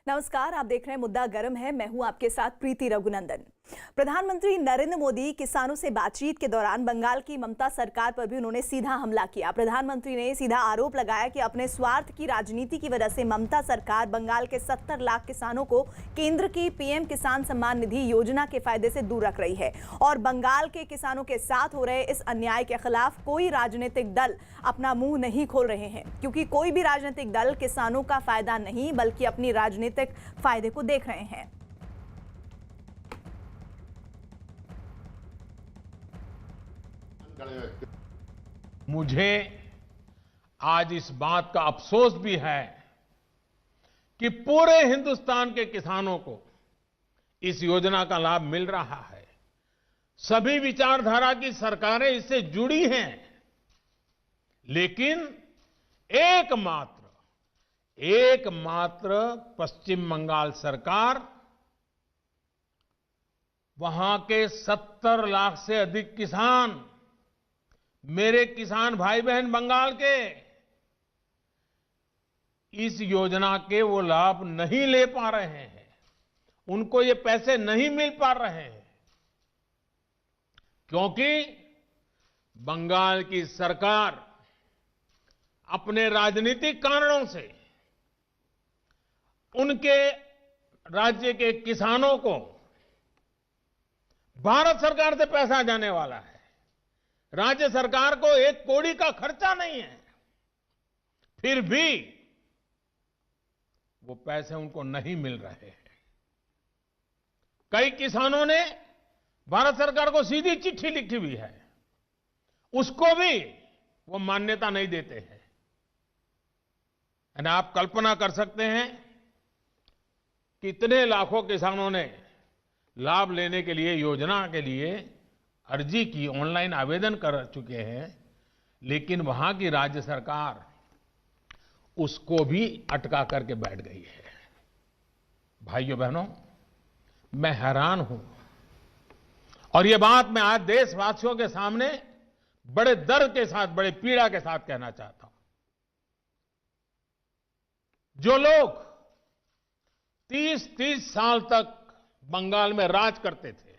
नमस्कार, आप देख रहे हैं मुद्दा गर्म है। मैं हूं आपके साथ प्रीति रघुनंदन। प्रधानमंत्री नरेंद्र मोदी किसानों से बातचीत के दौरान बंगाल की ममता सरकार पर भी उन्होंने सीधा हमला किया। प्रधानमंत्री ने सीधा आरोप लगाया कि अपने स्वार्थ की राजनीति की वजह से ममता सरकार बंगाल के 70 लाख किसानों को केंद्र की पीएम किसान सम्मान निधि योजना के फायदे से दूर रख रही है और बंगाल के किसानों के साथ हो रहे इस अन्याय के खिलाफ कोई राजनीतिक दल अपना मुंह नहीं खोल रहे हैं, क्योंकि कोई भी राजनीतिक दल किसानों का फायदा नहीं बल्कि अपनी राजनीतिक फायदे को देख रहे हैं। मुझे आज इस बात का अफसोस भी है कि पूरे हिंदुस्तान के किसानों को इस योजना का लाभ मिल रहा है। सभी विचारधारा की सरकारें इससे जुड़ी हैं, लेकिन एकमात्र पश्चिम बंगाल सरकार वहां के 70 लाख से अधिक किसान, मेरे किसान भाई बहन बंगाल के, इस योजना के वो लाभ नहीं ले पा रहे हैं, उनको ये पैसे नहीं मिल पा रहे हैं, क्योंकि बंगाल की सरकार अपने राजनीतिक कारणों से उनके राज्य के किसानों को भारत सरकार से पैसा जाने वाला है, राज्य सरकार को एक कौड़ी का खर्चा नहीं है, फिर भी वो पैसे उनको नहीं मिल रहे हैं। कई किसानों ने भारत सरकार को सीधी चिट्ठी लिखी हुई है, उसको भी वो मान्यता नहीं देते हैं। और आप कल्पना कर सकते हैं कितने लाखों किसानों ने लाभ लेने के लिए, योजना के लिए अर्जी की, ऑनलाइन आवेदन कर चुके हैं, लेकिन वहां की राज्य सरकार उसको भी अटका करके बैठ गई है। भाइयों बहनों, मैं हैरान हूं और ये बात मैं आज देशवासियों के सामने बड़े दर्द के साथ, बड़े पीड़ा के साथ कहना चाहता हूं। जो लोग 30-30 साल तक बंगाल में राज करते थे,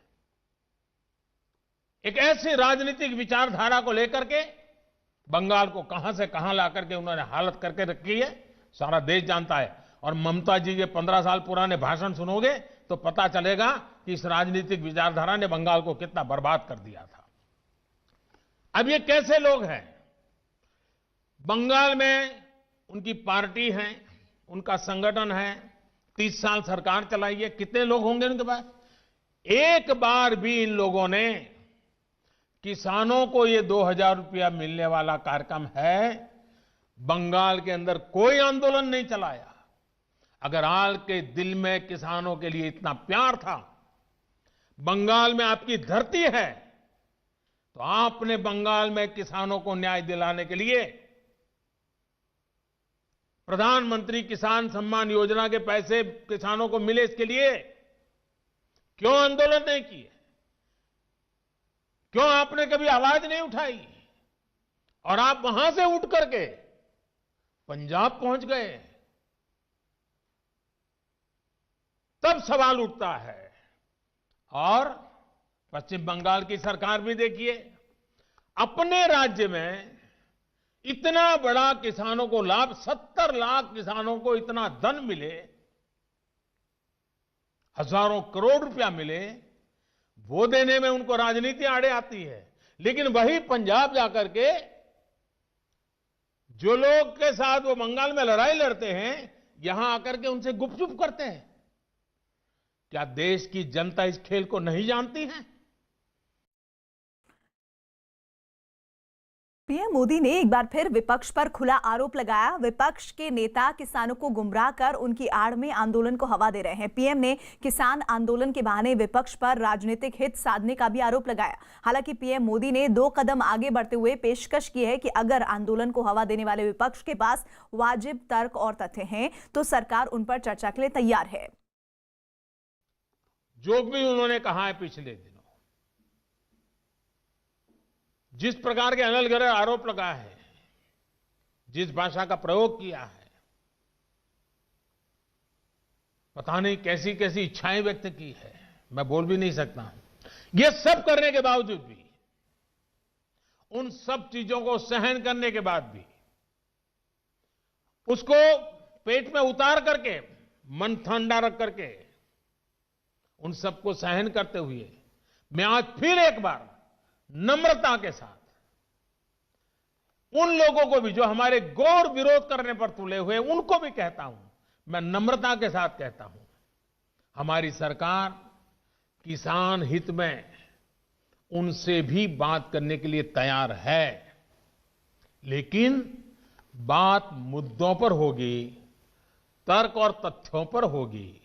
एक ऐसी राजनीतिक विचारधारा को लेकर के बंगाल को कहां से कहां ला करके उन्होंने हालत करके रखी है, सारा देश जानता है। और ममता जी के 15 साल पुराने भाषण सुनोगे तो पता चलेगा कि इस राजनीतिक विचारधारा ने बंगाल को कितना बर्बाद कर दिया था। अब ये कैसे लोग हैं? बंगाल में उनकी पार्टी है, उनका संगठन है, 30 साल सरकार चलाई है, कितने लोग होंगे उनके पास? एक बार भी इन लोगों ने किसानों को ये 2000 रुपया मिलने वाला कार्यक्रम है, बंगाल के अंदर कोई आंदोलन नहीं चलाया। अगर हाल के दिल में किसानों के लिए इतना प्यार था, बंगाल में आपकी धरती है, तो आपने बंगाल में किसानों को न्याय दिलाने के लिए प्रधानमंत्री किसान सम्मान योजना के पैसे किसानों को मिले, इसके लिए क्यों आंदोलन नहीं किए? क्यों आपने कभी आवाज नहीं उठाई? और आप वहां से उठ करके पंजाब पहुंच गए, तब सवाल उठता है। और पश्चिम बंगाल की सरकार भी देखिए, अपने राज्य में इतना बड़ा किसानों को लाभ, 70 लाख किसानों को इतना धन मिले, हजारों करोड़ रुपया मिले, वो देने में उनको राजनीति आड़े आती है। लेकिन वही पंजाब जाकर के जो लोग के साथ वो बंगाल में लड़ाई लड़ते हैं, यहां आकर के उनसे गुपचुप करते हैं। क्या देश की जनता इस खेल को नहीं जानती है? पीएम मोदी ने एक बार फिर विपक्ष पर खुला आरोप लगाया। विपक्ष के नेता किसानों को गुमराह कर उनकी आड़ में आंदोलन को हवा दे रहे हैं। पीएम ने किसान आंदोलन के बहाने विपक्ष पर राजनीतिक हित साधने का भी आरोप लगाया। हालांकि पीएम मोदी ने 2 कदम आगे बढ़ते हुए पेशकश की है कि अगर आंदोलन को हवा देने वाले विपक्ष के पास वाजिब तर्क और तथ्य हैं तो सरकार उन पर चर्चा के लिए तैयार है। जो भी उन्होंने कहा है पिछले दिनों, जिस प्रकार के अनलगढ़ आरोप लगाए हैं, जिस भाषा का प्रयोग किया है, पता नहीं कैसी कैसी इच्छाएं व्यक्त की है, मैं बोल भी नहीं सकता हूं। ये सब करने के बावजूद भी, उन सब चीजों को सहन करने के बाद भी, उसको पेट में उतार करके, मन ठंडा रख करके, उन सबको सहन करते हुए मैं आज फिर एक बार नम्रता के साथ उन लोगों को भी जो हमारे घोर विरोध करने पर तुले हुए, उनको भी कहता हूं, मैं नम्रता के साथ कहता हूं, हमारी सरकार किसान हित में उनसे भी बात करने के लिए तैयार है, लेकिन बात मुद्दों पर होगी, तर्क और तथ्यों पर होगी।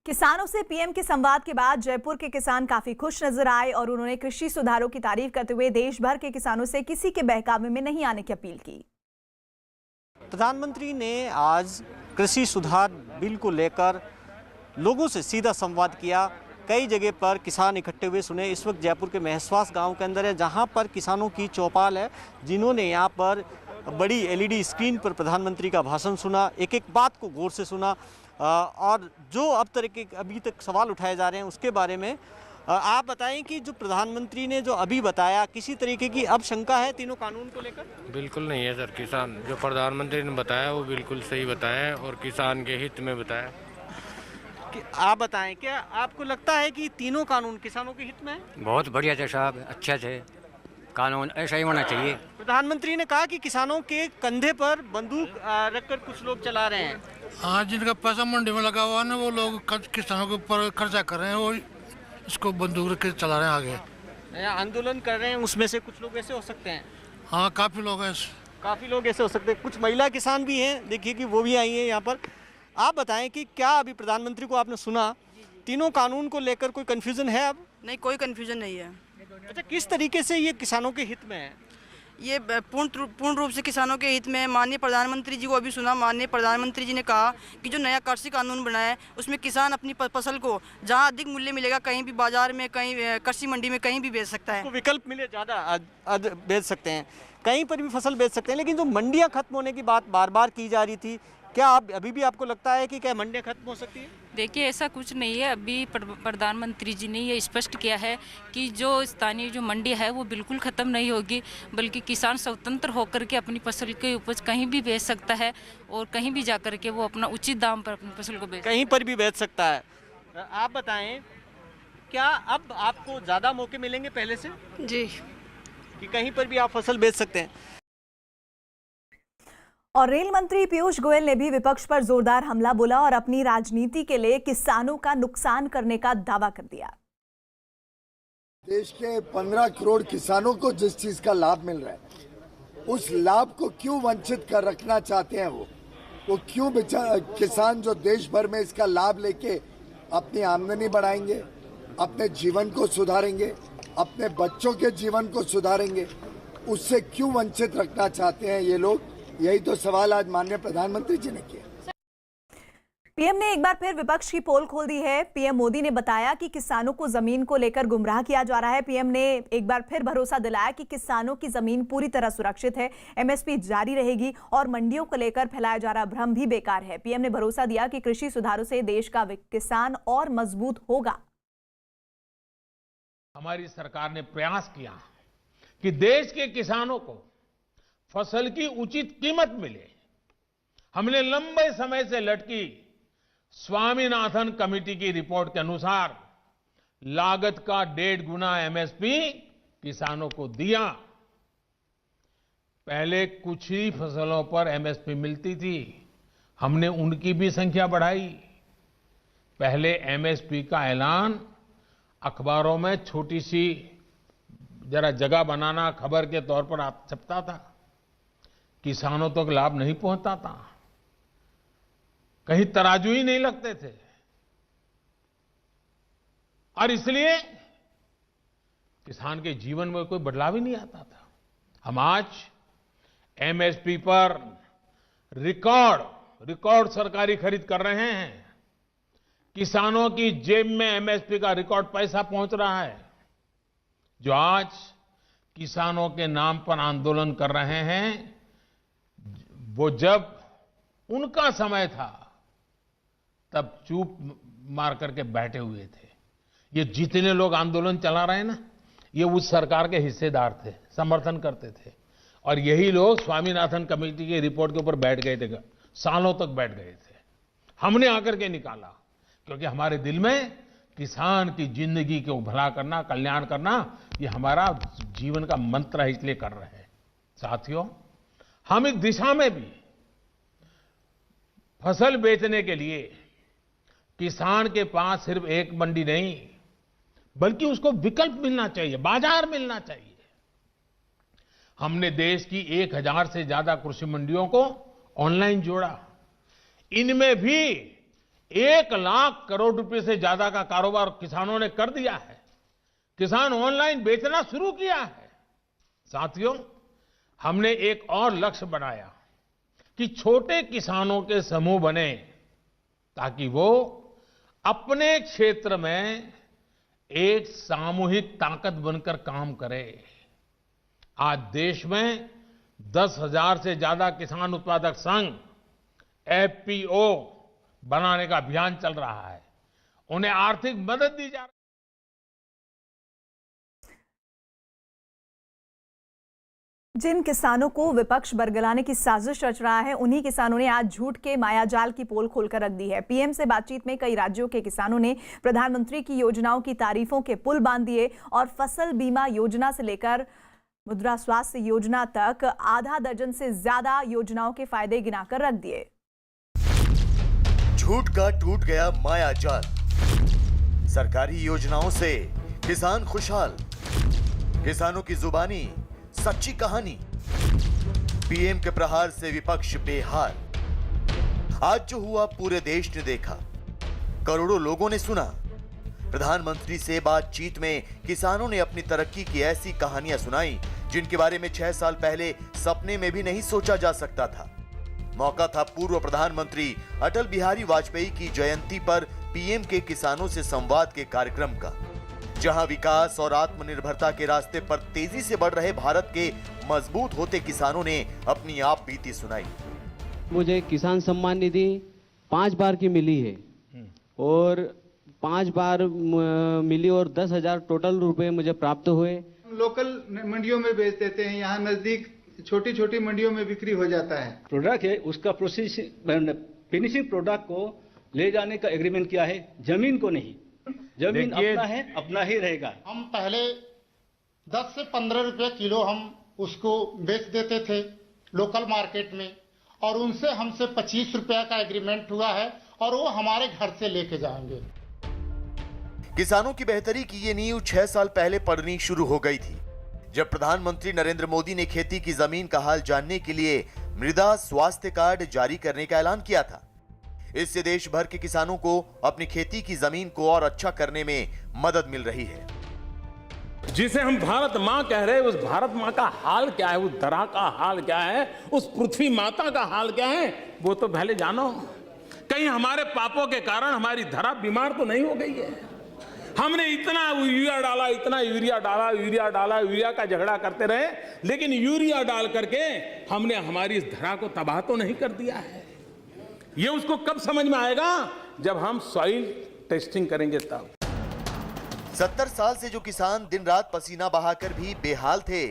किसानों से पीएम के संवाद के बाद जयपुर के किसान काफी खुश नजर आए और उन्होंने कृषि सुधारों की तारीफ करते हुए देश भर के किसानों से किसी के बहकावे में नहीं आने की अपील की। प्रधानमंत्री ने आज कृषि सुधार बिल को लेकर लोगों से सीधा संवाद किया। कई जगह पर किसान इकट्ठे हुए सुने। इस वक्त जयपुर के महसवास गांव के अंदर है, जहां पर किसानों की चौपाल है, जिन्होंने यहां पर बड़ी एलईडी स्क्रीन पर प्रधानमंत्री का भाषण सुना, एक एक बात को गौर से सुना और जो अब तरीके अभी तक सवाल उठाए जा रहे हैं उसके बारे में आप बताएं कि जो प्रधानमंत्री ने जो अभी बताया, किसी तरीके की अब शंका है तीनों कानून को लेकर? बिल्कुल नहीं है सर। किसान जो प्रधानमंत्री ने बताया वो बिल्कुल सही बताया है और किसान के हित में बताया। आप बताएं, क्या आपको लगता है कि तीनों कानून किसानों के हित में है? बहुत बढ़िया थे साहब, अच्छा थे, कानून ऐसा ही होना चाहिए। प्रधानमंत्री ने कहा कि किसानों के कंधे पर बंदूक रखकर कुछ लोग चला रहे हैं। हाँ, जिनका पैसा मंडी में लगा हुआ है ना, वो लोग किसानों के ऊपर खर्चा कर रहे हैं, वो इसको बंदूक रख के चला रहे हैं आगे। आंदोलन कर रहे हैं, उसमें से कुछ लोग ऐसे हो सकते हैं। हाँ, काफी लोग हैं, काफी लोग ऐसे हो सकते हैं। कुछ महिला किसान भी हैं, देखिए कि वो भी आई हैं यहाँ पर। आप बताएं कि क्या अभी प्रधानमंत्री को आपने सुना, तीनों कानून को लेकर कोई कंफ्यूजन है? अब नहीं, कोई कंफ्यूजन नहीं है। अच्छा, किस तरीके से ये किसानों के हित में है? ये पूर्ण रूप से किसानों के हित में। माननीय प्रधानमंत्री जी को अभी सुना, माननीय प्रधानमंत्री जी ने कहा कि जो नया कृषि कानून बना है उसमें किसान अपनी फसल को जहां अधिक मूल्य मिलेगा, कहीं भी बाजार में, कहीं कृषि मंडी में, कहीं भी बेच सकता है। विकल्प मिले, ज़्यादा बेच सकते हैं, कहीं पर भी फसल बेच सकते हैं। लेकिन जो मंडियाँ खत्म होने की बात बार बार की जा रही थी, क्या अभी भी आपको लगता है कि क्या मंडियाँ खत्म हो सकती है? देखिए, ऐसा कुछ नहीं है। अभी प्रधानमंत्री जी ने ये स्पष्ट किया है कि जो स्थानीय जो मंडी है वो बिल्कुल ख़त्म नहीं होगी, बल्कि किसान स्वतंत्र होकर के अपनी फसल की उपज कहीं भी बेच सकता है और कहीं भी जाकर के वो अपना उचित दाम पर अपनी फसल को बेच, कहीं पर भी बेच सकता है। आप बताएं, क्या अब आपको ज़्यादा मौके मिलेंगे पहले से? जी, कि कहीं पर भी आप फसल बेच सकते हैं? और रेल मंत्री पीयूष गोयल ने भी विपक्ष पर जोरदार हमला बोला और अपनी राजनीति के लिए किसानों का नुकसान करने का दावा कर दिया। देश के 15 करोड़ किसानों को जिस चीज का लाभ मिल रहा है, उस लाभ को क्यों वंचित कर रखना चाहते हैं? वो क्यों किसान जो देश भर में इसका लाभ लेके अपनी आमदनी बढ़ाएंगे, अपने जीवन को सुधारेंगे, अपने बच्चों के जीवन को सुधारेंगे, उससे क्यों वंचित रखना चाहते हैं ये लोग? यही तो सवाल आज माननीय प्रधानमंत्री जी ने किया। पीएम ने एक बार फिर विपक्ष की पोल खोल दी है। पीएम मोदी ने बताया कि किसानों को जमीन को लेकर गुमराह किया जा रहा है। पीएम ने एक बार फिर भरोसा दिलाया कि किसानों की जमीन पूरी तरह सुरक्षित है, एमएसपी जारी रहेगी और मंडियों को लेकर फैलाया जा रहा भ्रम भी बेकार है। पीएम ने भरोसा दिया कि कृषि सुधारों से देश का किसान और मजबूत होगा। हमारी सरकार ने प्रयास किया कि देश के किसानों को फसल की उचित कीमत मिले। हमने लंबे समय से लटकी स्वामीनाथन कमेटी की रिपोर्ट के अनुसार लागत का 1.5 गुना एमएसपी किसानों को दिया। पहले कुछ ही फसलों पर एमएसपी मिलती थी, हमने उनकी भी संख्या बढ़ाई। पहले एमएसपी का ऐलान अखबारों में छोटी सी जरा जगह बनाना खबर के तौर पर छपता था, किसानों तक लाभ नहीं पहुंचता था, कहीं तराजू ही नहीं लगते थे और इसलिए किसान के जीवन में कोई बदलाव ही नहीं आता था। हम आज एमएसपी पर रिकॉर्ड सरकारी खरीद कर रहे हैं। किसानों की जेब में एमएसपी का रिकॉर्ड पैसा पहुंच रहा है। जो आज किसानों के नाम पर आंदोलन कर रहे हैं, वो जब उनका समय था तब चुप मार करके बैठे हुए थे। ये जितने लोग आंदोलन चला रहे हैं ना, ये उस सरकार के हिस्सेदार थे, समर्थन करते थे। और यही लोग स्वामीनाथन कमेटी की रिपोर्ट के ऊपर बैठ गए थे, सालों तक बैठ गए थे। हमने आकर के निकाला, क्योंकि हमारे दिल में किसान की जिंदगी को भला करना, कल्याण करना, ये हमारा जीवन का मंत्र है, इसलिए कर रहे हैं। साथियों, हम इस दिशा में भी फसल बेचने के लिए किसान के पास सिर्फ एक मंडी नहीं, बल्कि उसको विकल्प मिलना चाहिए, बाजार मिलना चाहिए। हमने देश की 1000 से ज्यादा कृषि मंडियों को ऑनलाइन जोड़ा। इनमें भी 1 लाख करोड़ रुपए से ज्यादा का कारोबार किसानों ने कर दिया है। किसान ऑनलाइन बेचना शुरू किया है। साथियों, हमने एक और लक्ष्य बनाया कि छोटे किसानों के समूह बने, ताकि वो अपने क्षेत्र में एक सामूहिक ताकत बनकर काम करे। आज देश में 10,000 से ज्यादा किसान उत्पादक संघ एफपीओ बनाने का अभियान चल रहा है। उन्हें आर्थिक मदद दी जा रही है। जिन किसानों को विपक्ष बरगलाने की साजिश रच रहा है, उन्हीं किसानों ने आज झूठ के मायाजाल की पोल खोलकर रख दी है। पीएम से बातचीत में कई राज्यों के किसानों ने प्रधानमंत्री की योजनाओं की तारीफों के पुल बांध दिए और फसल बीमा योजना से लेकर मुद्रा स्वास्थ्य योजना तक आधा दर्जन से ज्यादा योजनाओं के फायदे गिनाकर रख दिए। झूठ का टूट गया मायाजाल, सरकारी योजनाओं से किसान खुशहाल, किसानों की जुबानी सच्ची कहानी, पीएम के प्रहार से विपक्ष बेहाल। आज जो हुआ पूरे देश ने देखा, करोड़ों लोगों ने सुना। प्रधानमंत्री से बातचीत में किसानों ने अपनी तरक्की की ऐसी कहानियां सुनाई जिनके बारे में 6 साल पहले सपने में भी नहीं सोचा जा सकता था। मौका था पूर्व प्रधानमंत्री अटल बिहारी वाजपेयी की जयंती पर पीएम के किसानों से संवाद के कार्यक्रम का, जहां विकास और आत्मनिर्भरता के रास्ते पर तेजी से बढ़ रहे भारत के मजबूत होते किसानों ने अपनी आप बीती सुनाई। मुझे किसान सम्मान निधि 5 बार की मिली है और 5 बार मिली और 10,000 टोटल रुपए मुझे प्राप्त हुए। लोकल मंडियों में बेच देते हैं, यहाँ नजदीक छोटी छोटी मंडियों में बिक्री हो जाता है। प्रोडक्ट है उसका प्रोसेस फिनिशिंग प्रोडक्ट को ले जाने का एग्रीमेंट किया है, जमीन को नहीं। जमीन अपना है, अपना ही रहेगा। हम पहले 10 से 15 रुपए किलो हम उसको बेच देते थे लोकल मार्केट में, और उनसे हमसे 25 रुपया का एग्रीमेंट हुआ है और वो हमारे घर से लेके जाएंगे। किसानों की बेहतरी की ये नींव 6 साल पहले पड़नी शुरू हो गई थी, जब प्रधानमंत्री नरेंद्र मोदी ने खेती की जमीन का हाल जानने के लिए मृदा स्वास्थ्य कार्ड जारी करने का ऐलान किया था। इससे देश भर के किसानों को अपनी खेती की जमीन को और अच्छा करने में मदद मिल रही है। जिसे हम भारत मां कह रहे हैं, उस भारत मां का हाल क्या है, उस धरा का हाल क्या है, उस पृथ्वी माता का हाल क्या है, वो तो पहले जानो। कहीं हमारे पापों के कारण हमारी धरा बीमार तो नहीं हो गई है। हमने इतना यूरिया डाला, इतना यूरिया डाला, यूरिया डाला, यूरिया का झगड़ा करते रहे, लेकिन यूरिया डाल करके हमने हमारी इस धरा को तबाह तो नहीं कर दिया है। ये उसको कब समझ में आएगा, जब हम सॉइल टेस्टिंग करेंगे तब। 70 साल से जो किसान दिन रात पसीना बहाकर भी बेहाल थे,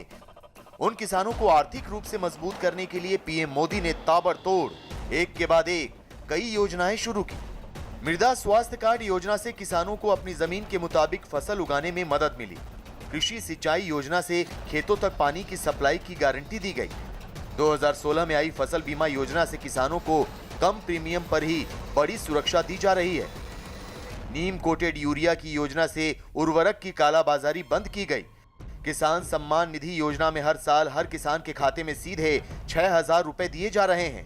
उन किसानों को आर्थिक रूप से मजबूत करने के लिए पीएम मोदी ने ताबड़तोड़ एक के बाद एक कई योजनाएं शुरू की। मृदा स्वास्थ्य कार्ड योजना से किसानों को अपनी जमीन के मुताबिक फसल उगाने में मदद मिली। कृषि सिंचाई योजना से खेतों तक पानी की सप्लाई की गारंटी दी गई। 2016 में आई फसल बीमा योजना से किसानों को कम प्रीमियम पर ही बड़ी सुरक्षा दी जा रही है। नीम कोटेड यूरिया की योजना से उर्वरक की कालाबाजारी बंद की गई। किसान सम्मान निधि योजना में हर साल हर किसान के खाते में सीधे 6,000 रुपए दिए जा रहे हैं।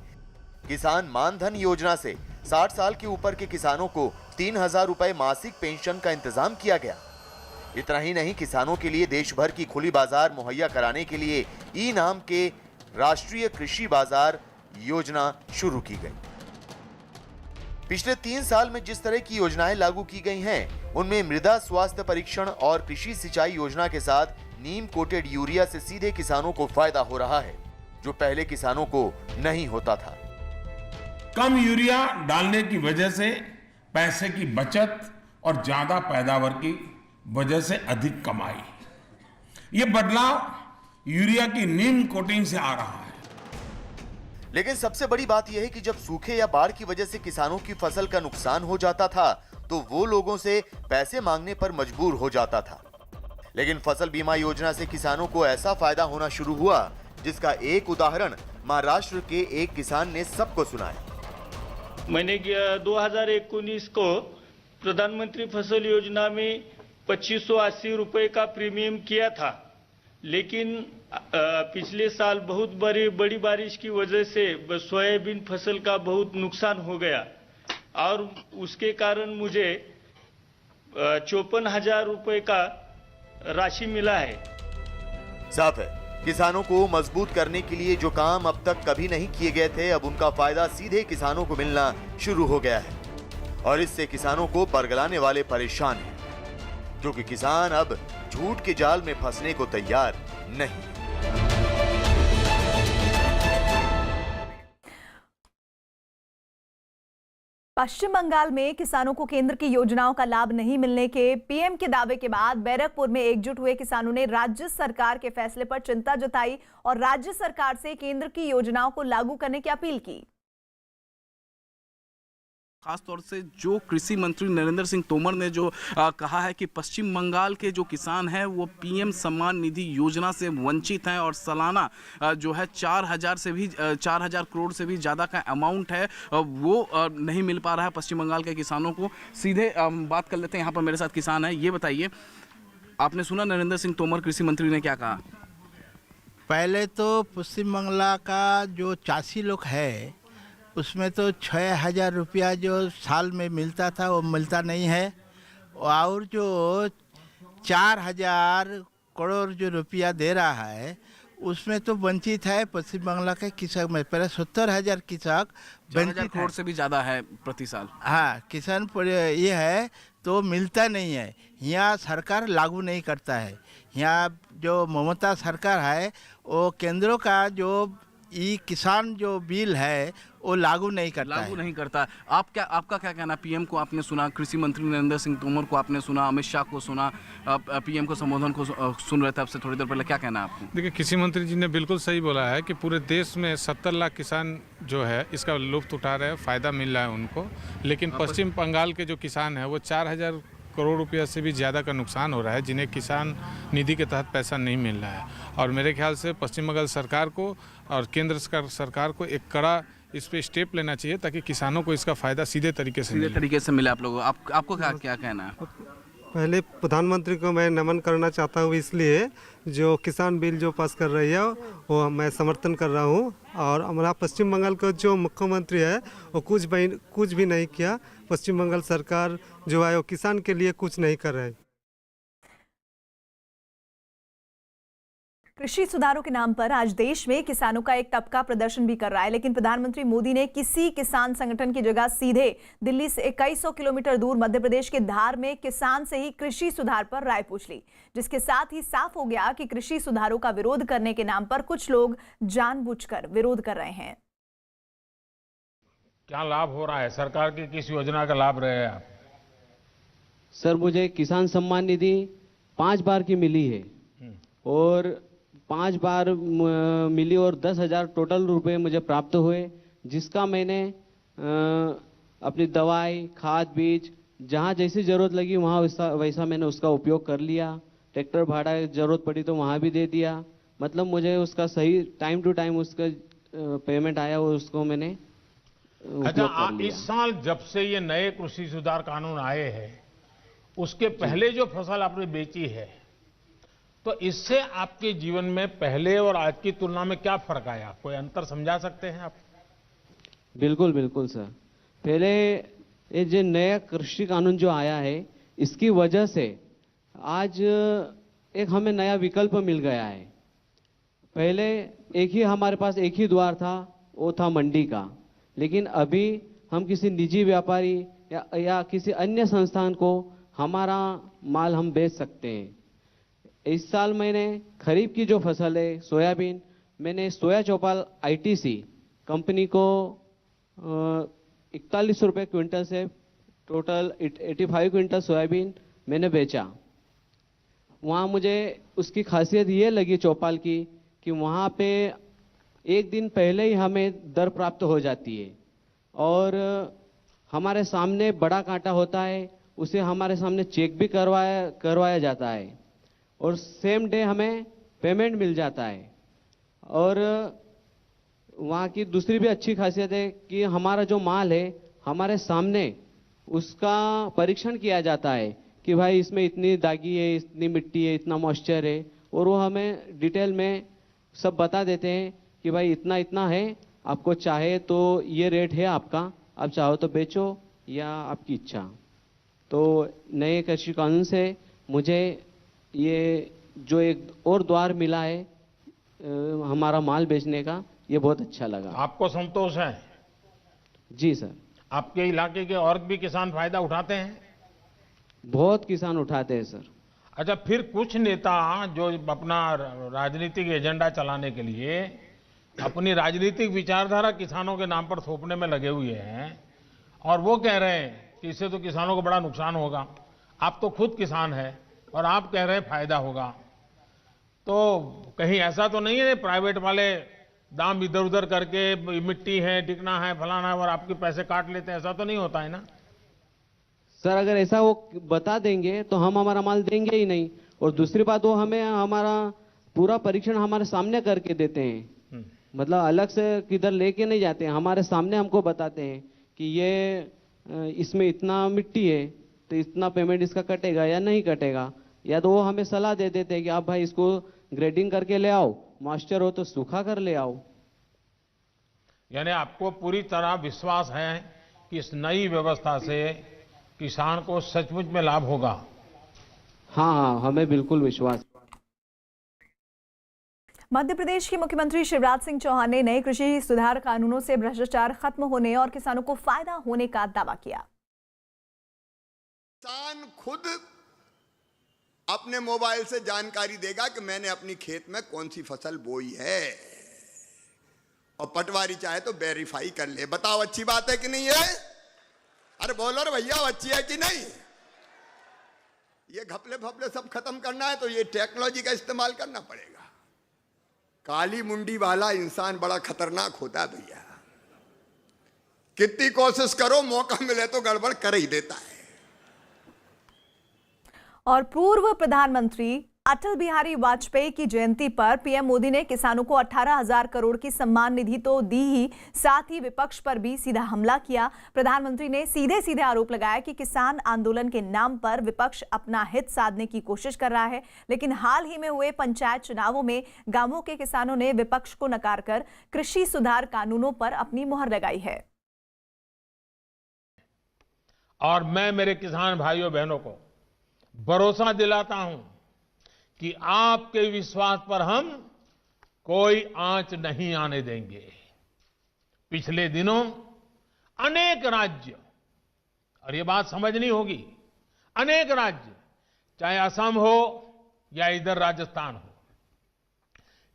किसान मानधन योजना से 60 साल के ऊपर के किसानों को 3,000 रुपए मासिक पेंशन का इंतजाम किया गया। इतना ही नहीं, किसानों के लिए देश भर की खुली बाजार मुहैया कराने के लिए ई नाम के राष्ट्रीय कृषि बाजार योजना शुरू की गई। पिछले 3 साल में जिस तरह की योजनाएं लागू की गई हैं, उनमें मृदा स्वास्थ्य परीक्षण और कृषि सिंचाई योजना के साथ नीम कोटेड यूरिया से सीधे किसानों को फायदा हो रहा है, जो पहले किसानों को नहीं होता था। कम यूरिया डालने की वजह से पैसे की बचत और ज्यादा पैदावार की वजह से अधिक कमाई। ये बदलाव यूरिया की नीम कोटिंग से आ रहा है। लेकिन सबसे बड़ी बात यह है कि जब सूखे या बाढ़ की वजह से किसानों की फसल का नुकसान हो जाता था तो वो लोगों से पैसे मांगने पर मजबूर हो जाता था। लेकिन फसल बीमा योजना से किसानों को ऐसा फायदा होना शुरू हुआ जिसका एक उदाहरण महाराष्ट्र के एक किसान ने सबको सुनाया। मैंने 2019 को प्रधानमंत्री फसल योजना में 2580 रुपए का प्रीमियम किया था, लेकिन पिछले साल बहुत बड़ी बारिश की वजह से सोयाबीन फसल का बहुत नुकसान हो गया और उसके कारण मुझे 54,000 रुपए का राशि मिला है। साफ है, किसानों को मजबूत करने के लिए जो काम अब तक कभी नहीं किए गए थे, अब उनका फायदा सीधे किसानों को मिलना शुरू हो गया है और इससे किसानों को बरगलाने वाले परेशान हैं, क्योंकि किसान अब झूठ के जाल में फंसने को तैयार नहीं। पश्चिम बंगाल में किसानों को केंद्र की योजनाओं का लाभ नहीं मिलने के पीएम के दावे के बाद बैरकपुर में एकजुट हुए किसानों ने राज्य सरकार के फैसले पर चिंता जताई और राज्य सरकार से केंद्र की योजनाओं को लागू करने की अपील की। खासतौर से जो कृषि मंत्री नरेंद्र सिंह तोमर ने जो कहा है कि पश्चिम बंगाल के जो किसान हैं वो पीएम सम्मान निधि योजना से वंचित हैं और सालाना जो है 4,000 करोड़ से भी ज़्यादा का अमाउंट है वो नहीं मिल पा रहा है पश्चिम बंगाल के किसानों को। सीधे बात कर लेते हैं, यहाँ पर मेरे साथ किसान है। ये बताइए, आपने सुना नरेंद्र सिंह तोमर कृषि मंत्री ने क्या कहा? पहले तो पश्चिम बंगाल का जो चाषी लोग है उसमें तो 6,000 रुपया जो साल में मिलता था वो मिलता नहीं है और जो 4,000 करोड़ जो रुपया दे रहा है उसमें तो वंचित है पश्चिम बंगाल के किसान में। पहले 70,000 किसान वंचित करोड़ से भी ज़्यादा है प्रति साल। हाँ, किसान ये है तो मिलता नहीं है। यहाँ सरकार लागू नहीं करता है। यहाँ जो ममता सरकार है वो केंद्रों का जो ये किसान जो बिल है वो लागू नहीं करता। आपका क्या कहना? पीएम को आपने सुना, कृषि मंत्री नरेंद्र सिंह तोमर को आपने सुना, अमित शाह को सुना, पीएम को संबोधन को सुन रहे थे आपसे थोड़ी देर पहले, क्या कहना है आपको? देखिए, कृषि मंत्री जी ने बिल्कुल सही बोला है कि पूरे देश में 70 लाख किसान जो है इसका लुत्फ उठा रहे हैं, फायदा मिल रहा है उनको। लेकिन पश्चिम बंगाल के जो किसान है वो 4,000 करोड़ रुपया से भी ज़्यादा का नुकसान हो रहा है, जिन्हें किसान निधि के तहत पैसा नहीं मिल रहा है। और मेरे ख्याल से पश्चिम बंगाल सरकार को और केंद्र सरकार को एक कड़ा इस पे स्टेप लेना चाहिए ताकि किसानों को इसका फायदा सीधे तरीके से मिले। आप लोगों आपको क्या कहना है? पहले प्रधानमंत्री को मैं नमन करना चाहता हूँ, इसलिए जो किसान बिल जो पास कर रही है वो मैं समर्थन कर रहा हूँ। और हमारा पश्चिम बंगाल का जो मुख्यमंत्री है वो कुछ भी नहीं किया। पश्चिम बंगाल सरकार जो है वो किसान के लिए कुछ नहीं कर रहा है। कृषि सुधारों के नाम पर आज देश में किसानों का एक तबका प्रदर्शन भी कर रहा है, लेकिन प्रधानमंत्री मोदी ने किसी किसान संगठन की जगह सीधे दिल्ली से 2100 किलोमीटर दूर मध्य प्रदेश के धार में किसान से ही कृषि सुधार पर राय पूछ ली, जिसके साथ ही साफ हो गया कि कृषि सुधारों का विरोध करने के नाम पर कुछ लोग जानबूझकर विरोध कर रहे हैं। क्या लाभ हो रहा है? सरकार की किस योजना का लाभ रहे हैं आप? सर, मुझे किसान सम्मान निधि 5 बार की मिली है और 5 बार मिली और 10,000 टोटल रुपए मुझे प्राप्त हुए, जिसका मैंने अपनी दवाई, खाद, बीज जहाँ जैसी ज़रूरत लगी वहाँ वैसा मैंने उसका उपयोग कर लिया। ट्रैक्टर भाड़ा ज़रूरत पड़ी तो वहाँ भी दे दिया। मतलब मुझे उसका सही टाइम टू टाइम उसका पेमेंट आया और उसको मैंने अच्छा, इस साल जब से ये नए कृषि सुधार कानून आए हैं उसके पहले जो फसल आपने बेची है तो इससे आपके जीवन में पहले और आज की तुलना में क्या फर्क आया? कोई अंतर समझा सकते हैं आप? बिल्कुल सर। पहले ये जो नया कृषि कानून जो आया है इसकी वजह से आज एक हमें नया विकल्प मिल गया है। पहले हमारे पास एक ही द्वार था, वो था मंडी का, लेकिन अभी हम किसी निजी व्यापारी या किसी अन्य संस्थान को हमारा माल हम बेच सकते हैं। इस साल मैंने खरीफ की जो फसल है सोयाबीन, मैंने सोया चौपाल आईटीसी कंपनी को 41 रुपये क्विंटल से टोटल 85 क्विंटल सोयाबीन मैंने बेचा। वहाँ मुझे उसकी खासियत ये लगी चौपाल की कि वहाँ पे एक दिन पहले ही हमें दर प्राप्त हो जाती है और हमारे सामने बड़ा कांटा होता है, उसे हमारे सामने चेक भी करवाया जाता है और सेम डे हमें पेमेंट मिल जाता है। और वहाँ की दूसरी भी अच्छी खासियत है कि हमारा जो माल है हमारे सामने उसका परीक्षण किया जाता है कि भाई इसमें इतनी दागी है, इतनी मिट्टी है, इतना मॉइस्चर है, और वो हमें डिटेल में सब बता देते हैं कि भाई इतना इतना है, आपको चाहे तो ये रेट है आपका, आप चाहो तो बेचो या आपकी इच्छा। तो नए कृषि कानून से मुझे ये जो एक और द्वार मिला है हमारा माल बेचने का, ये बहुत अच्छा लगा। आपको संतोष है? जी सर। आपके इलाके के और भी किसान फायदा उठाते हैं? बहुत किसान उठाते हैं सर। अच्छा, फिर कुछ नेता जो अपना राजनीतिक एजेंडा चलाने के लिए अपनी राजनीतिक विचारधारा किसानों के नाम पर थोपने में लगे हुए हैं और वो कह रहे हैं कि इससे तो किसानों को बड़ा नुकसान होगा। आप तो खुद किसान हैं और आप कह रहे हैं फायदा होगा, तो कहीं ऐसा तो नहीं है प्राइवेट वाले दाम इधर उधर करके मिट्टी है, टिकना है, फलाना है और आपके पैसे काट लेते हैं? ऐसा तो नहीं होता है ना सर? अगर ऐसा वो बता देंगे तो हम हमारा माल देंगे ही नहीं, और दूसरी बात वो हमें हमारा पूरा परीक्षण हमारे सामने करके देते हैं, मतलब अलग से किधर लेके नहीं जाते हैं, हमारे सामने हमको बताते हैं कि ये इसमें इतना मिट्टी है तो इतना पेमेंट इसका कटेगा या नहीं कटेगा, या तो वो हमें सलाह दे देते हैं कि आप भाई इसको ग्रेडिंग करके ले आओ, मॉइस्चर हो तो सूखा कर ले आओ। यानी आपको पूरी तरह विश्वास है कि इस नई व्यवस्था से किसान को सचमुच में लाभ होगा? हाँ, हमें बिल्कुल विश्वास। मध्य प्रदेश के मुख्यमंत्री शिवराज सिंह चौहान ने नए कृषि सुधार कानूनों से भ्रष्टाचार खत्म होने और किसानों को फायदा होने का दावा किया। किसान खुद अपने मोबाइल से जानकारी देगा कि मैंने अपनी खेत में कौन सी फसल बोई है, और पटवारी चाहे तो वेरीफाई कर ले। बताओ अच्छी बात है कि नहीं है? अरे बोलो रे भैया, अच्छी है कि नहीं? ये घपले फपले सब खत्म करना है तो ये टेक्नोलॉजी का इस्तेमाल करना पड़ेगा। काली मुंडी वाला इंसान बड़ा खतरनाक होता है भैया, कितनी कोशिश करो मौका मिले तो गड़बड़ कर ही देता है। और पूर्व प्रधानमंत्री अटल बिहारी वाजपेयी की जयंती पर पीएम मोदी ने किसानों को 18,000 करोड़ की सम्मान निधि तो दी ही, साथ ही विपक्ष पर भी सीधा हमला किया। प्रधानमंत्री ने सीधे सीधे आरोप लगाया कि किसान आंदोलन के नाम पर विपक्ष अपना हित साधने की कोशिश कर रहा है, लेकिन हाल ही में हुए पंचायत चुनावों में गांवों के किसानों ने विपक्ष को नकार कर कृषि सुधार कानूनों पर अपनी मुहर लगाई है। और मैं मेरे किसान भाइयों बहनों को भरोसा दिलाता हूं कि आपके विश्वास पर हम कोई आंच नहीं आने देंगे। पिछले दिनों अनेक राज्य, और ये बात समझनी होगी, अनेक राज्य, चाहे असम हो या इधर राजस्थान हो,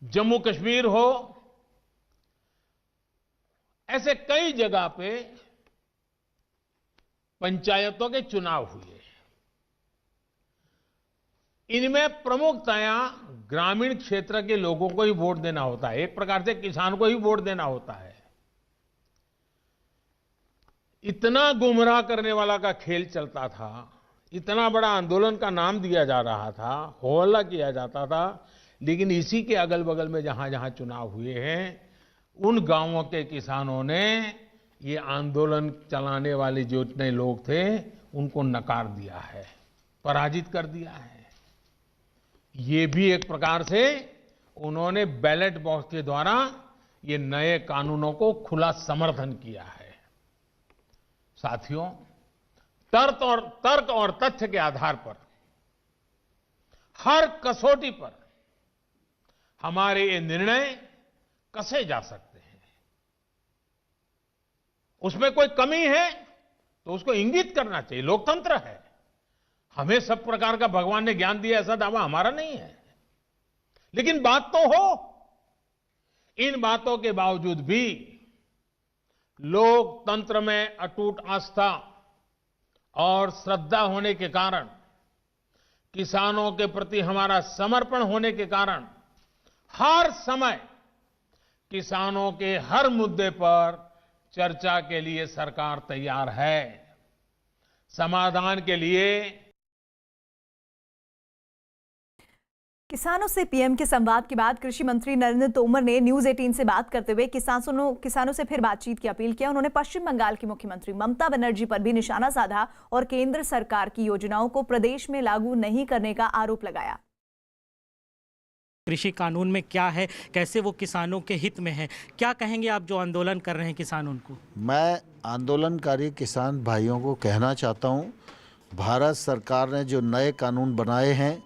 जम्मू कश्मीर हो, ऐसे कई जगह पे पंचायतों के चुनाव हुए। इनमें प्रमुखतया ग्रामीण क्षेत्र के लोगों को ही वोट देना होता है, एक प्रकार से किसान को ही वोट देना होता है। इतना गुमराह करने वाला का खेल चलता था, इतना बड़ा आंदोलन का नाम दिया जा रहा था, हो हल्ला किया जाता था, लेकिन इसी के अगल बगल में जहां जहां चुनाव हुए हैं, उन गांवों के किसानों ने ये आंदोलन चलाने वाले जो इतने लोग थे उनको नकार दिया है, पराजित कर दिया है। ये भी एक प्रकार से उन्होंने बैलेट बॉक्स के द्वारा ये नए कानूनों को खुला समर्थन किया है। साथियों, तर्क और तथ्य के आधार पर हर कसौटी पर हमारे ये निर्णय कसे जा सकते हैं। उसमें कोई कमी है तो उसको इंगित करना चाहिए, लोकतंत्र है। हमें सब प्रकार का भगवान ने ज्ञान दिया ऐसा दावा हमारा नहीं है, लेकिन बात तो हो। इन बातों के बावजूद भी लोकतंत्र में अटूट आस्था और श्रद्धा होने के कारण, किसानों के प्रति हमारा समर्पण होने के कारण हर समय किसानों के हर मुद्दे पर चर्चा के लिए सरकार तैयार है। समाधान के लिए किसानों से पीएम के संवाद के बाद कृषि मंत्री नरेंद्र तोमर ने न्यूज 18 से बात करते हुए किसानों से फिर बातचीत की अपील किया। उन्होंने पश्चिम बंगाल की मुख्यमंत्री ममता बनर्जी पर भी निशाना साधा और केंद्र सरकार की योजनाओं को प्रदेश में लागू नहीं करने का आरोप लगाया। कृषि कानून में क्या है, कैसे वो किसानों के हित में है, क्या कहेंगे आप जो आंदोलन कर रहे हैं किसान उनको? मैं आंदोलनकारी किसान भाइयों को कहना चाहता हूं, भारत सरकार ने जो नए कानून बनाए हैं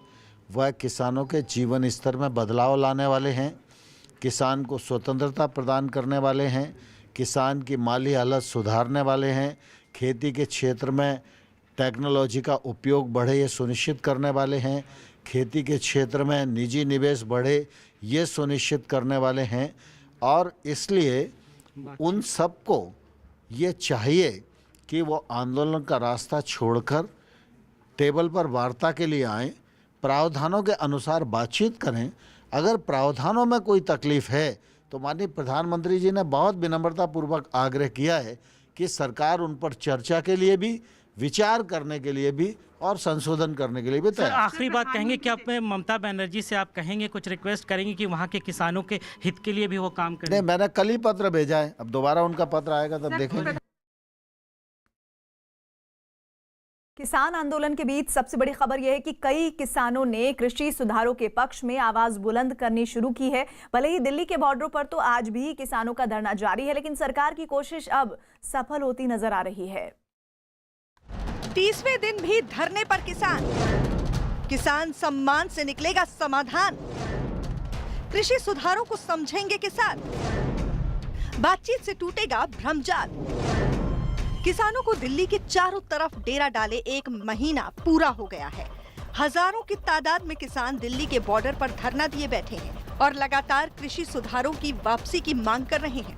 वह किसानों के जीवन स्तर में बदलाव लाने वाले हैं, किसान को स्वतंत्रता प्रदान करने वाले हैं, किसान की माली हालत सुधारने वाले हैं, खेती के क्षेत्र में टेक्नोलॉजी का उपयोग बढ़े ये सुनिश्चित करने वाले हैं, खेती के क्षेत्र में निजी निवेश बढ़े ये सुनिश्चित करने वाले हैं। और इसलिए उन सबको ये चाहिए कि वो आंदोलन का रास्ता छोड़कर टेबल पर वार्ता के लिए आएं, प्रावधानों के अनुसार बातचीत करें। अगर प्रावधानों में कोई तकलीफ है तो माननीय प्रधानमंत्री जी ने बहुत विनम्रतापूर्वक आग्रह किया है कि सरकार उन पर चर्चा के लिए भी, विचार करने के लिए भी और संशोधन करने के लिए भी तैयार। आखिरी बात कहेंगे कि आप ममता बनर्जी से आप कहेंगे, कुछ रिक्वेस्ट करेंगे कि वहाँ के किसानों के हित के लिए भी वो काम करें? नहीं, मैंने कल ही पत्र भेजा है, अब दोबारा उनका पत्र आएगा तब देखेंगे। किसान आंदोलन के बीच सबसे बड़ी खबर यह है कि कई किसानों ने कृषि सुधारों के पक्ष में आवाज बुलंद करनी शुरू की है। भले ही दिल्ली के बॉर्डरों पर तो आज भी किसानों का धरना जारी है, लेकिन सरकार की कोशिश अब सफल होती नजर आ रही है। 30वें दिन भी धरने पर किसान सम्मान से निकलेगा समाधान। कृषि सुधारों को समझेंगे किसान, बातचीत से टूटेगा भ्रमजाल। किसानों को दिल्ली के चारों तरफ डेरा डाले 1 महीना पूरा हो गया है। हजारों की तादाद में किसान दिल्ली के बॉर्डर पर धरना दिए बैठे हैं और लगातार कृषि सुधारों की वापसी की मांग कर रहे हैं।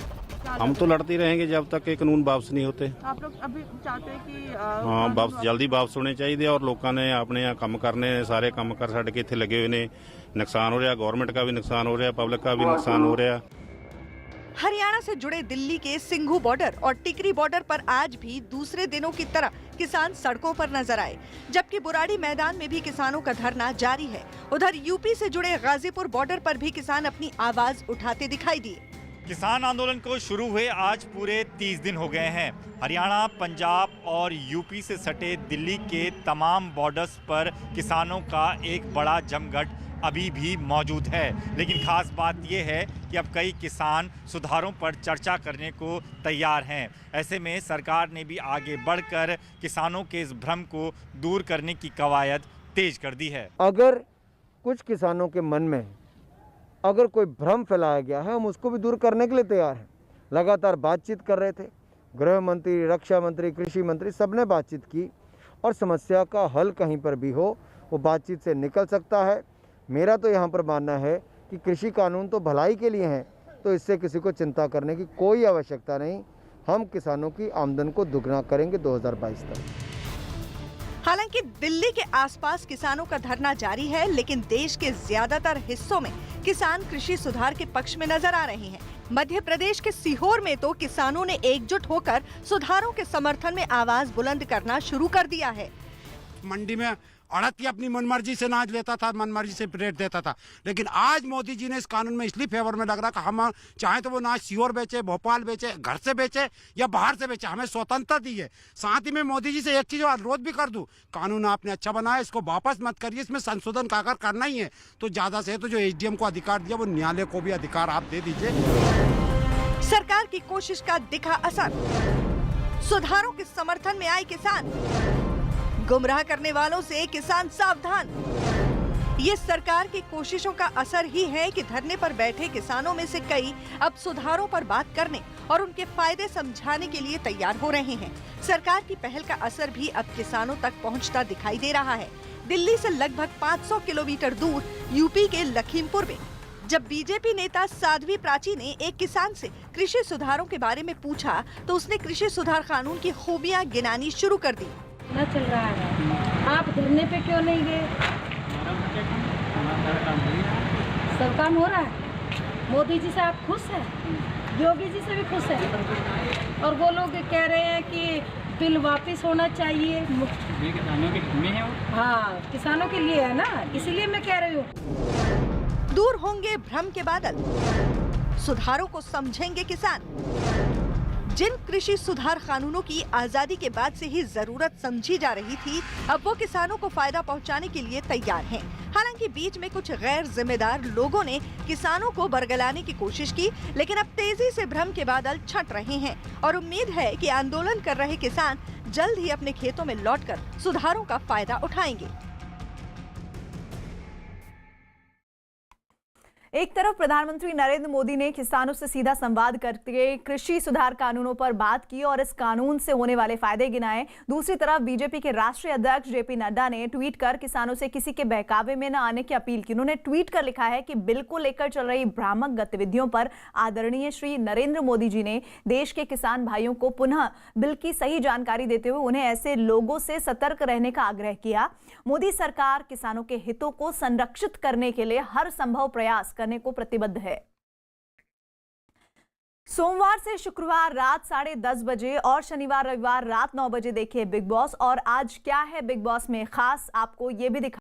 हम तो लड़ते रहेंगे जब तक ये कानून वापस नहीं होते। आप लोग अभी चाहते हैं कि हाँ, वापस जल्दी वापस होने चाहिए और लोगों ने अपने यहाँ काम करने, सारे काम कर छड़ के इत्थे लगे हुए ने। नुकसान हो रहा, गवर्नमेंट का भी नुकसान हो रहा, पब्लिक का भी नुकसान हो रहा। हरियाणा से जुड़े दिल्ली के सिंघू बॉर्डर और टिकरी बॉर्डर पर आज भी दूसरे दिनों की तरह किसान सड़कों पर नजर आए, जबकि बुराड़ी मैदान में भी किसानों का धरना जारी है। उधर यूपी से जुड़े गाजीपुर बॉर्डर पर भी किसान अपनी आवाज उठाते दिखाई दिए। किसान आंदोलन को शुरू हुए आज पूरे 30 दिन हो गए हैं। हरियाणा, पंजाब और यूपी से सटे दिल्ली के तमाम बॉर्डर्स पर किसानों का एक बड़ा जमघट अभी भी मौजूद है। लेकिन खास बात यह है कि अब कई किसान सुधारों पर चर्चा करने को तैयार हैं। ऐसे में सरकार ने भी आगे बढ़कर किसानों के इस भ्रम को दूर करने की कवायद तेज कर दी है। अगर कुछ किसानों के मन में अगर कोई भ्रम फैलाया गया है, हम उसको भी दूर करने के लिए तैयार हैं। लगातार बातचीत कर रहे थे, गृह मंत्री, रक्षा मंत्री, कृषि मंत्री सबने बातचीत की और समस्या का हल कहीं पर भी हो वो बातचीत से निकल सकता है। मेरा तो यहाँ पर मानना है कि कृषि कानून तो भलाई के लिए हैं, तो इससे किसी को चिंता करने की कोई आवश्यकता नहीं। हम किसानों की आमदन को दुगना करेंगे 2022 तक। हालांकि दिल्ली के आसपास किसानों का धरना जारी है, लेकिन देश के ज्यादातर हिस्सों में किसान कृषि सुधार के पक्ष में नजर आ रहे हैं। मध्य प्रदेश के सीहोर में तो किसानों ने एकजुट होकर सुधारों के समर्थन में आवाज बुलंद करना शुरू कर दिया है। मंडी में अड़त अपनी मनमर्जी से अनाज लेता था, मनमर्जी से रेट देता था, लेकिन आज मोदी जी ने इस कानून में इसलिए फेवर में लग रहा कि हम चाहे तो वो अनाज सीहोर बेचे, भोपाल बेचे, घर से बेचे या बाहर से बेचे, हमें स्वतंत्रता दी है। साथ ही में मोदी जी से एक चीज अनुरोध भी कर दूं, कानून आपने अच्छा बनाया, इसको वापस मत करिए, इसमें संशोधन अगर करना ही है तो ज्यादा से तो जो एसडीएम को अधिकार दिया वो न्यायालय को भी अधिकार आप दे दीजिए। सरकार की कोशिश का दिखा असर, सुधारों के समर्थन में आए किसान, गुमराह करने वालों से किसान सावधान। ये सरकार की कोशिशों का असर ही है कि धरने पर बैठे किसानों में से कई अब सुधारों पर बात करने और उनके फायदे समझाने के लिए तैयार हो रहे हैं। सरकार की पहल का असर भी अब किसानों तक पहुंचता दिखाई दे रहा है। दिल्ली से लगभग 500 किलोमीटर दूर यूपी के लखीमपुर में जब बीजेपी नेता साध्वी प्राची ने एक किसान से कृषि सुधारों के बारे में पूछा तो उसने कृषि सुधार कानून की खूबियां गिनानी शुरू कर दी। न चल रहा है, आप धरने पे क्यों नहीं गए? सब काम हो रहा है। मोदी जी से आप खुश हैं? योगी जी से भी खुश हैं? और वो लोग कह रहे हैं कि बिल वापस होना चाहिए। किसानों के हित में है वो। हाँ, किसानों के लिए है ना, इसीलिए मैं कह रही हूँ। दूर होंगे भ्रम के बादल, सुधारों को समझेंगे किसान। जिन कृषि सुधार कानूनों की आजादी के बाद से ही जरूरत समझी जा रही थी, अब वो किसानों को फायदा पहुंचाने के लिए तैयार हैं। हालांकि बीच में कुछ गैर जिम्मेदार लोगों ने किसानों को बरगलाने की कोशिश की, लेकिन अब तेजी से भ्रम के बादल छट रहे हैं और उम्मीद है कि आंदोलन कर रहे किसान जल्द ही अपने खेतों में लौटकर सुधारों का फायदा उठाएंगे। एक तरफ प्रधानमंत्री नरेंद्र मोदी ने किसानों से सीधा संवाद करके कृषि सुधार कानूनों पर बात की और इस कानून से होने वाले फायदे गिनाए। दूसरी तरफ बीजेपी के राष्ट्रीय अध्यक्ष जेपी नड्डा ने ट्वीट कर किसानों से किसी के बहकावे में न आने की अपील की। उन्होंने ट्वीट कर लिखा है कि बिल को लेकर चल रही भ्रामक गतिविधियों पर आदरणीय श्री नरेंद्र मोदी जी ने देश के किसान भाइयों को पुनः बिल की सही जानकारी देते हुए उन्हें ऐसे लोगों से सतर्क रहने का आग्रह किया। मोदी सरकार किसानों के हितों को संरक्षित करने के लिए हर संभव प्रयास करने को प्रतिबद्ध है। सोमवार से शुक्रवार रात 10:30 बजे और शनिवार रविवार रात 9 बजे देखिए बिग बॉस। और आज क्या है बिग बॉस में खास, आपको ये भी दिखा